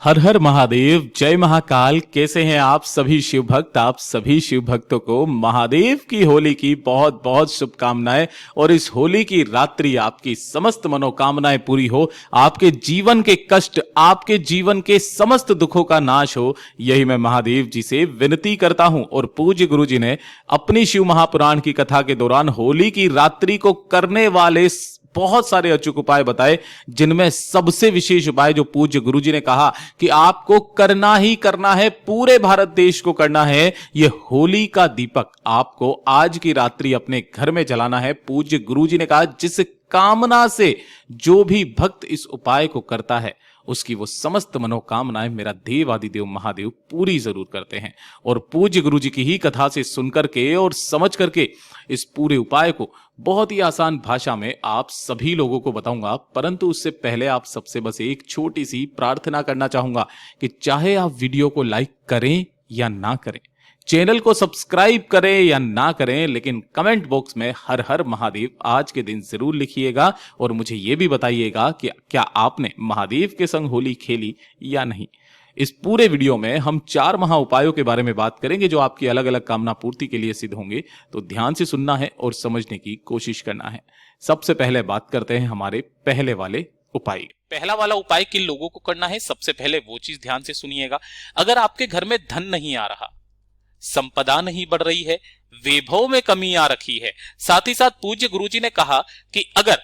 हर हर महादेव, जय महाकाल। कैसे हैं आप सभी शिव भक्त? आप सभी शिव भक्तों को महादेव की होली की बहुत बहुत शुभकामनाएं। और इस होली की रात्रि आपकी समस्त मनोकामनाएं पूरी हो, आपके जीवन के कष्ट, आपके जीवन के समस्त दुखों का नाश हो, यही मैं महादेव जी से विनती करता हूं। और पूज्य गुरु जी ने अपनी शिव महापुराण की कथा के दौरान होली की रात्रि को करने वाले बहुत सारे अचूक उपाय बताए, जिनमें सबसे विशेष उपाय जो पूज्य गुरुजी ने कहा कि आपको करना ही करना है, पूरे भारत देश को करना है, यह होली का दीपक आपको आज की रात्रि अपने घर में जलाना है। पूज्य गुरुजी ने कहा जिस कामना से जो भी भक्त इस उपाय को करता है उसकी वो समस्त मनोकामनाएं मेरा देव आदिदेव महादेव पूरी जरूर करते हैं। और पूज्य गुरु जी की ही कथा से सुनकर के और समझ करके इस पूरे उपाय को बहुत ही आसान भाषा में आप सभी लोगों को बताऊंगा। परंतु उससे पहले आप सबसे बस एक छोटी सी प्रार्थना करना चाहूंगा कि चाहे आप वीडियो को लाइक करें या ना करें, चैनल को सब्सक्राइब करें या ना करें, लेकिन कमेंट बॉक्स में हर हर महादेव आज के दिन जरूर लिखिएगा। और मुझे यह भी बताइएगा कि क्या आपने महादेव के संग होली खेली या नहीं। इस पूरे वीडियो में हम 4 महा उपायों के बारे में बात करेंगे जो आपकी अलग अलग कामना पूर्ति के लिए सिद्ध होंगे। तो ध्यान से सुनना है और समझने की कोशिश करना है। सबसे पहले बात करते हैं हमारे पहले वाले उपाय। पहला वाला उपाय किन लोगों को करना है, सबसे पहले वो चीज ध्यान से सुनिएगा। अगर आपके घर में धन नहीं आ रहा, संपदा नहीं बढ़ रही है, वैभव में कमी आ रखी है, साथ ही साथ पूज्य गुरुजी ने कहा कि अगर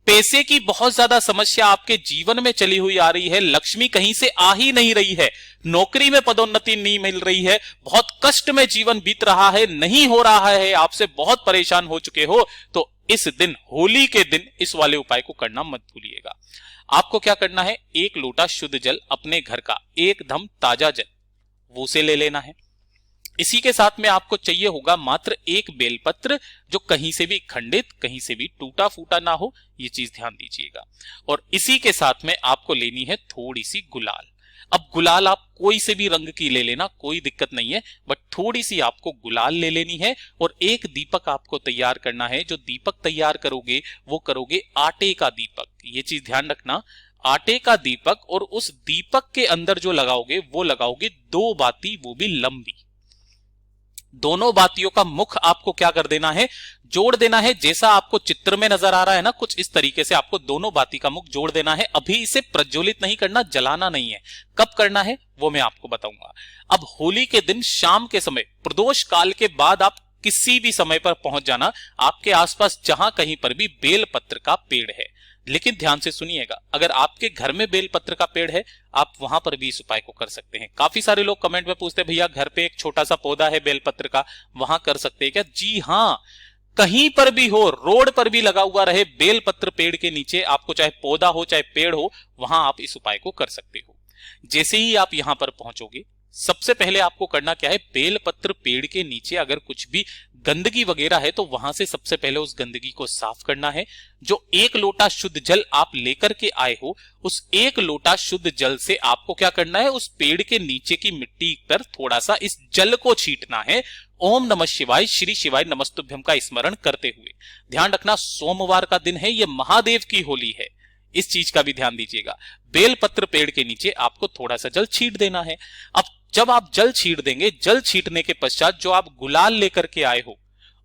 पैसे की बहुत ज्यादा समस्या आपके जीवन में चली हुई आ रही है, लक्ष्मी कहीं से आ ही नहीं रही है, नौकरी में पदोन्नति नहीं मिल रही है, बहुत कष्ट में जीवन बीत रहा है, नहीं हो रहा है, आपसे बहुत परेशान हो चुके हो, तो इस दिन, होली के दिन, इस वाले उपाय को करना मत भूलिएगा। आपको क्या करना है, 1 लोटा शुद्ध जल, अपने घर का एकदम ताजा जल, वो से ले लेना है। इसी के साथ में आपको चाहिए होगा मात्र 1 बेलपत्र, जो कहीं से भी खंडित, कहीं से भी टूटा फूटा ना हो, ये चीज ध्यान दीजिएगा। और इसी के साथ में आपको लेनी है थोड़ी सी गुलाल। अब गुलाल आप कोई से भी रंग की ले लेना, कोई दिक्कत नहीं है, बट थोड़ी सी आपको गुलाल ले लेनी है। और एक दीपक आपको तैयार करना है। जो दीपक तैयार करोगे वो करोगे आटे का दीपक, ये चीज ध्यान रखना, आटे का दीपक। और उस दीपक के अंदर जो लगाओगे वो लगाओगे 2 बाती, वो भी लंबी। दोनों बातियों का मुख आपको क्या कर देना है, जोड़ देना है। जैसा आपको चित्र में नजर आ रहा है ना, कुछ इस तरीके से आपको दोनों बाती का मुख जोड़ देना है। अभी इसे प्रज्वलित नहीं करना, जलाना नहीं है। कब करना है वो मैं आपको बताऊंगा। अब होली के दिन शाम के समय, प्रदोष काल के बाद आप किसी भी समय पर पहुंच जाना, आपके आसपास जहां कहीं पर भी बेलपत्र का पेड़ है। लेकिन ध्यान से सुनिएगा, अगर आपके घर में बेलपत्र का पेड़ है, आप वहां पर भी इस उपाय को कर सकते हैं। काफी सारे लोग कमेंट में पूछते हैं भैया घर पे एक छोटा सा पौधा है बेलपत्र का, वहां कर सकते हैं क्या? जी हां, कहीं पर भी हो, रोड पर भी लगा हुआ रहे बेलपत्र पेड़ के नीचे, आपको चाहे पौधा हो चाहे पेड़ हो, वहां आप इस उपाय को कर सकते हो। जैसे ही आप यहां पर पहुंचोगे, सबसे पहले आपको करना क्या है, बेलपत्र पेड़ के नीचे अगर कुछ भी गंदगी वगैरह है तो वहां से सबसे पहले उस गंदगी को साफ करना है। जो 1 लोटा शुद्ध जल आप लेकर के आए हो, उस 1 लोटा शुद्ध जल से आपको क्या करना है, उस पेड़ के नीचे की मिट्टी पर थोड़ा सा इस जल को छींटना है। ओम नमः शिवाय, श्री शिवाय नमस्तुभ्यम का स्मरण करते हुए। ध्यान रखना, सोमवार का दिन है, यह महादेव की होली है, इस चीज का भी ध्यान दीजिएगा। बेलपत्र पेड़ के नीचे आपको थोड़ा सा जल छींट देना है। अब जब आप जल छींट देंगे, जल छींटने के पश्चात जो आप गुलाल लेकर के आए हो,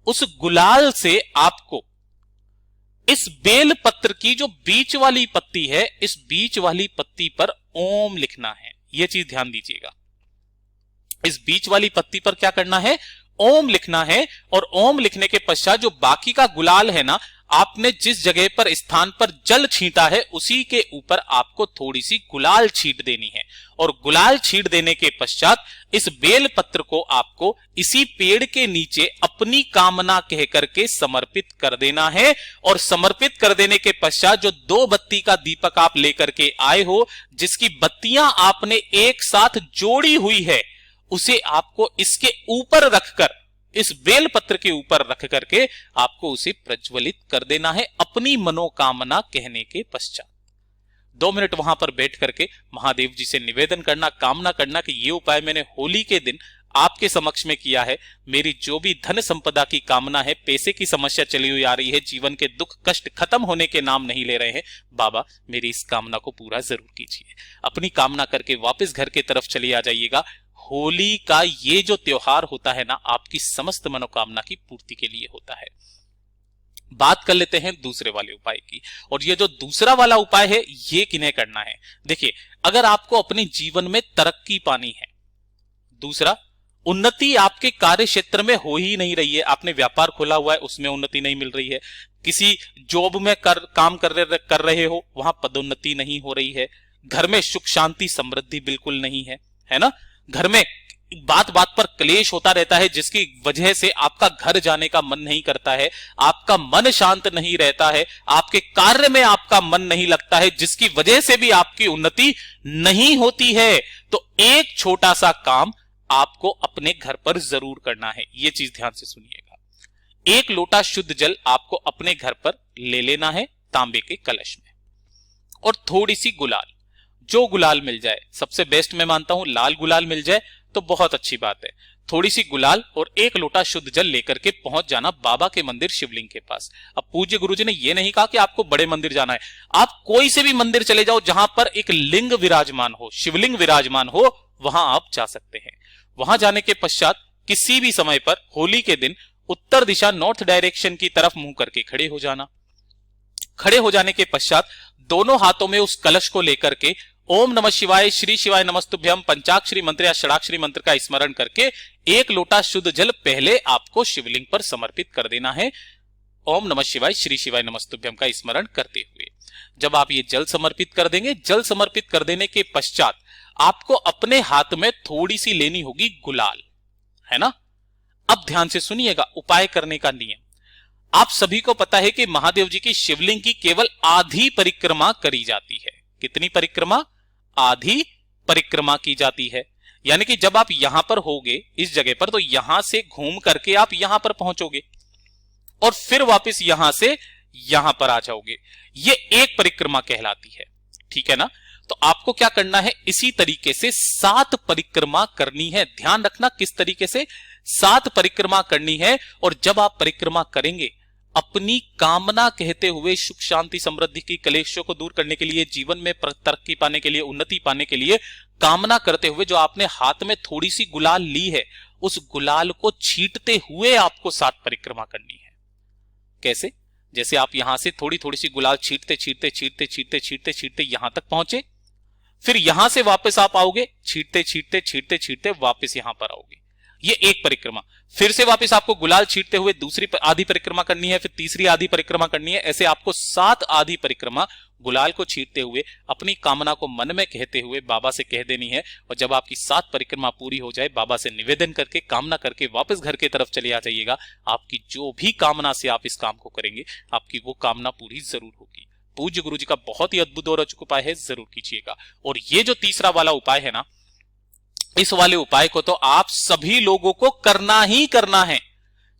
उस गुलाल से आपको इस बेलपत्र की जो बीच वाली पत्ती है, इस बीच वाली पत्ती पर ओम लिखना है। यह चीज ध्यान दीजिएगा, इस बीच वाली पत्ती पर क्या करना है, ओम लिखना है। और ओम लिखने के पश्चात जो बाकी का गुलाल है ना, आपने जिस जगह पर, स्थान पर जल छींटा है, उसी के ऊपर आपको थोड़ी सी गुलाल छींट देनी है। और गुलाल छींट देने के पश्चात इस बेल पत्र को आपको इसी पेड़ के नीचे अपनी कामना कह करके समर्पित कर देना है। और समर्पित कर देने के पश्चात जो 2 बत्ती का दीपक आप लेकर के आए हो, जिसकी बत्तियां आपने एक साथ जोड़ी हुई है, उसे आपको इसके ऊपर रखकर, इस बेलपत्र के ऊपर रख करके आपको उसे प्रज्वलित कर देना है अपनी मनोकामना कहने के पश्चात। 2 मिनट वहां पर बैठ करके महादेव जी से निवेदन करना, कामना करना कि ये उपाय मैंने होली के दिन आपके समक्ष में किया है। मेरी जो भी धन संपदा की कामना है, पैसे की समस्या चली हुई आ रही है, जीवन के दुख कष्ट खत्म होने के नाम नहीं ले रहे हैं, बाबा मेरी इस कामना को पूरा जरूर कीजिए। अपनी कामना करके वापस घर के तरफ चले आ जाइएगा। होली का ये जो त्योहार होता है ना, आपकी समस्त मनोकामना की पूर्ति के लिए होता है। बात कर लेते हैं दूसरे वाले उपाय की। और ये जो दूसरा वाला उपाय है, ये किन्हें करना है? देखिए, अगर आपको अपने जीवन में तरक्की पानी है, दूसरा उन्नति आपके कार्य क्षेत्र में हो ही नहीं रही है, आपने व्यापार खोला हुआ है, उसमें उन्नति नहीं मिल रही है, किसी जॉब में काम कर रहे हो, वहां पदोन्नति नहीं हो रही है, घर में सुख शांति समृद्धि बिल्कुल नहीं है ना, घर में बात बात पर क्लेश होता रहता है, जिसकी वजह से आपका घर जाने का मन नहीं करता है, आपका मन शांत नहीं रहता है, आपके कार्य में आपका मन नहीं लगता है, जिसकी वजह से भी आपकी उन्नति नहीं होती है। तो एक छोटा सा काम आपको अपने घर पर जरूर करना है। यह चीज ध्यान से सुनिएगा। 1 लोटा शुद्ध जल आपको अपने घर पर ले लेना है, तांबे के कलश में, और थोड़ी सी गुलाल, जो गुलाल मिल जाए, सबसे बेस्ट मैं मानता हूं लाल गुलाल मिल जाए तो बहुत अच्छी बात है। थोड़ी सी गुलाल और 1 लोटा शुद्ध जल लेकर के पहुंच जाना बाबा के मंदिर शिवलिंग के पास। अब पूज्य गुरुजी ने यह नहीं कहा कि आपको बड़े मंदिर जाना है, आप कोई से भी मंदिर चले जाओ जहां पर एक लिंग विराजमान हो, शिवलिंग विराजमान हो, वहां आप जा सकते हैं। वहां जाने के पश्चात किसी भी समय पर होली के दिन उत्तर दिशा नॉर्थ डायरेक्शन की तरफ मुंह करके खड़े हो जाना। खड़े हो जाने के पश्चात दोनों हाथों में उस कलश को लेकर के ओम नमः शिवाय, श्री शिवाय नमस्तुभ्यम पंचाक्षरी मंत्र या षडाक्षरी मंत्र का स्मरण करके 1 लोटा शुद्ध जल पहले आपको शिवलिंग पर समर्पित कर देना है, ओम नमः शिवाय, श्री शिवाय नमस्तुभ्यम का स्मरण करते हुए। जब आप ये जल समर्पित कर देंगे, जल समर्पित कर देने के पश्चात आपको अपने हाथ में थोड़ी सी लेनी होगी गुलाल, है ना। अब ध्यान से सुनिएगा उपाय करने का नियम। आप सभी को पता है कि महादेव जी की शिवलिंग की केवल आधी परिक्रमा करी जाती है। कितनी परिक्रमा? आधी परिक्रमा की जाती है। यानी कि जब आप यहां पर होगे इस जगह पर, तो यहां से घूम करके आप यहां पर पहुंचोगे और फिर वापस यहां से यहां पर आ जाओगे। ये एक परिक्रमा कहलाती है, ठीक है ना। तो आपको क्या करना है, इसी तरीके से 7 परिक्रमा करनी है। ध्यान रखना किस तरीके से 7 परिक्रमा करनी है। और जब आप परिक्रमा करेंगे, अपनी कामना कहते हुए सुख शांति समृद्धि की कलेशों को दूर करने के लिए, जीवन में तरक्की पाने के लिए, उन्नति पाने के लिए कामना करते हुए जो आपने हाथ में थोड़ी सी गुलाल ली है, उस गुलाल को छींटते हुए आपको 7 परिक्रमा करनी है। कैसे? जैसे आप यहां से थोड़ी थोड़ी सी गुलाल छींटते छींटते छींटते छींटते छींटते छींटते यहां तक पहुंचे, फिर यहां से वापस आप आओगे, छींटते छींटते छींटते छींटते वापस यहां पर आओगे। ये एक परिक्रमा। फिर से वापस आपको गुलाल छींटते हुए दूसरी आधी परिक्रमा करनी है, फिर तीसरी आधी परिक्रमा करनी है। ऐसे आपको 7 आधी परिक्रमा गुलाल को छींटते हुए अपनी कामना को मन में कहते हुए बाबा से कह देनी है। और जब आपकी 7 परिक्रमा पूरी हो जाए, बाबा से निवेदन करके कामना करके वापस घर की तरफ चले आ जाइएगा। आपकी जो भी कामना से आप इस काम को करेंगे, आपकी वो कामना पूरी जरूर होगी। पूज्य गुरु जी का बहुत ही अद्भुत और अचूक उपाय है, जरूर कीजिएगा। और ये जो तीसरा वाला उपाय है ना, इस वाले उपाय को तो आप सभी लोगों को करना ही करना है,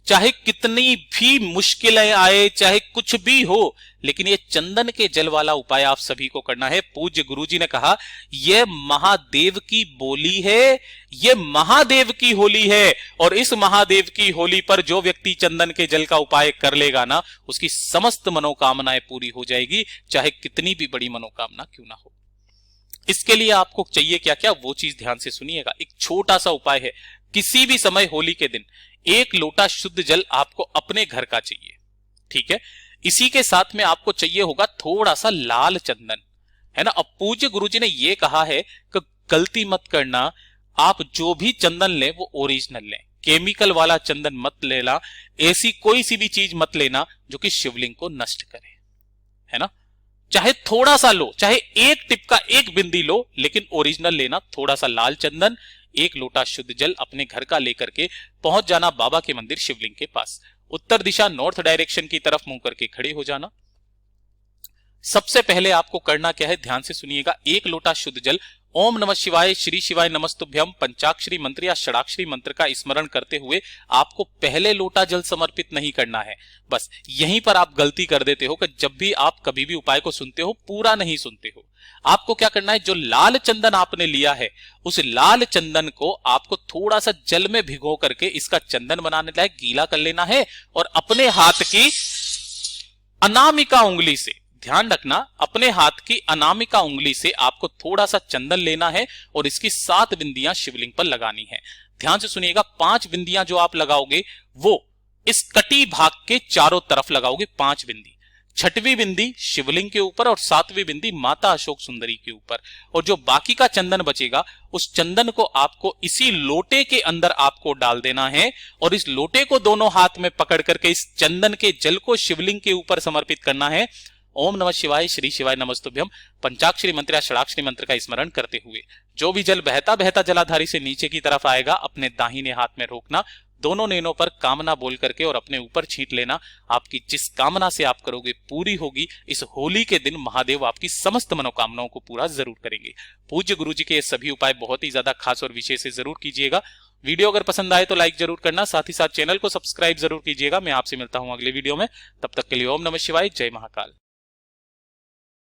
चाहे कितनी भी मुश्किलें आए, चाहे कुछ भी हो, लेकिन ये चंदन के जल वाला उपाय आप सभी को करना है। पूज्य गुरुजी ने कहा, यह महादेव की बोली है, यह महादेव की होली है, और इस महादेव की होली पर जो व्यक्ति चंदन के जल का उपाय कर लेगा ना, उसकी समस्त मनोकामनाएं पूरी हो जाएगी, चाहे कितनी भी बड़ी मनोकामना क्यों ना हो। इसके लिए आपको चाहिए क्या क्या, वो चीज ध्यान से सुनिएगा। एक छोटा सा उपाय है, किसी भी समय होली के दिन 1 लोटा शुद्ध जल आपको अपने घर का चाहिए, ठीक है। इसी के साथ में आपको चाहिए होगा थोड़ा सा लाल चंदन, है ना। अब पूज्य गुरुजी ने यह कहा है कि गलती मत करना, आप जो भी चंदन लें वो ओरिजिनल लें, केमिकल वाला चंदन मत लेना, ऐसी कोई सी भी चीज मत लेना जो कि शिवलिंग को नष्ट करे, है ना। चाहे थोड़ा सा लो, चाहे 1 टिप का 1 बिंदी लो, लेकिन ओरिजिनल लेना। थोड़ा सा लाल चंदन, 1 लोटा शुद्ध जल अपने घर का लेकर के पहुंच जाना बाबा के मंदिर शिवलिंग के पास। उत्तर दिशा नॉर्थ डायरेक्शन की तरफ मुंह करके खड़े हो जाना। सबसे पहले आपको करना क्या है, ध्यान से सुनिएगा। 1 लोटा शुद्ध जल ओम नमः शिवाय, श्री शिवाय नमस्तुभ्यम पंचाक्षरी मंत्र या षडाक्षरी मंत्र का स्मरण करते हुए आपको पहले लोटा जल समर्पित नहीं करना है। बस यहीं पर आप गलती कर देते हो कि जब भी आप कभी भी उपाय को सुनते हो, पूरा नहीं सुनते हो। आपको क्या करना है, जो लाल चंदन आपने लिया है उस लाल चंदन को आपको थोड़ा सा जल में भिगो करके इसका चंदन बनाने लायक गीला कर लेना है और अपने हाथ की अनामिका उंगली से, ध्यान रखना, अपने हाथ की अनामिका उंगली से आपको थोड़ा सा चंदन लेना है और इसकी 7 बिंदियां शिवलिंग पर लगानी है। ध्यान से सुनिएगा, 5 बिंदियां जो आप लगाओगे वो इस कटी भाग के चारों तरफ लगाओगे 5 बिंदी। 6वीं बिंदी शिवलिंग के ऊपर और 7वीं बिंदी माता अशोक सुंदरी के ऊपर। और जो बाकी का चंदन बचेगा उस चंदन को आपको इसी लोटे के अंदर आपको डाल देना है और इस लोटे को दोनों हाथ में पकड़ करके इस चंदन के जल को शिवलिंग के ऊपर समर्पित करना है। ओम नमः शिवाय, श्री शिवाय नमस्तुभ्यम पंचाक्षरी मंत्र या षडाक्षरी मंत्र का स्मरण करते हुए जो भी जल बहता बहता जलाधारी से नीचे की तरफ आएगा अपने दाहिने हाथ में रोकना, दोनों नैनों पर कामना बोल करके और अपने ऊपर छींट लेना। आपकी जिस कामना से आप करोगे पूरी होगी। इस होली के दिन महादेव आपकी समस्त मनोकामनाओं को पूरा जरूर करेंगे। पूज्य गुरु जी के ये सभी उपाय बहुत ही ज्यादा खास और विशेष है, जरूर कीजिएगा। वीडियो अगर पसंद आए तो लाइक जरूर करना, साथ ही साथ चैनल को सब्सक्राइब जरूर कीजिएगा। मैं आपसे मिलता हूं अगले वीडियो में, तब तक के लिए ओम नमः शिवाय, जय महाकाल।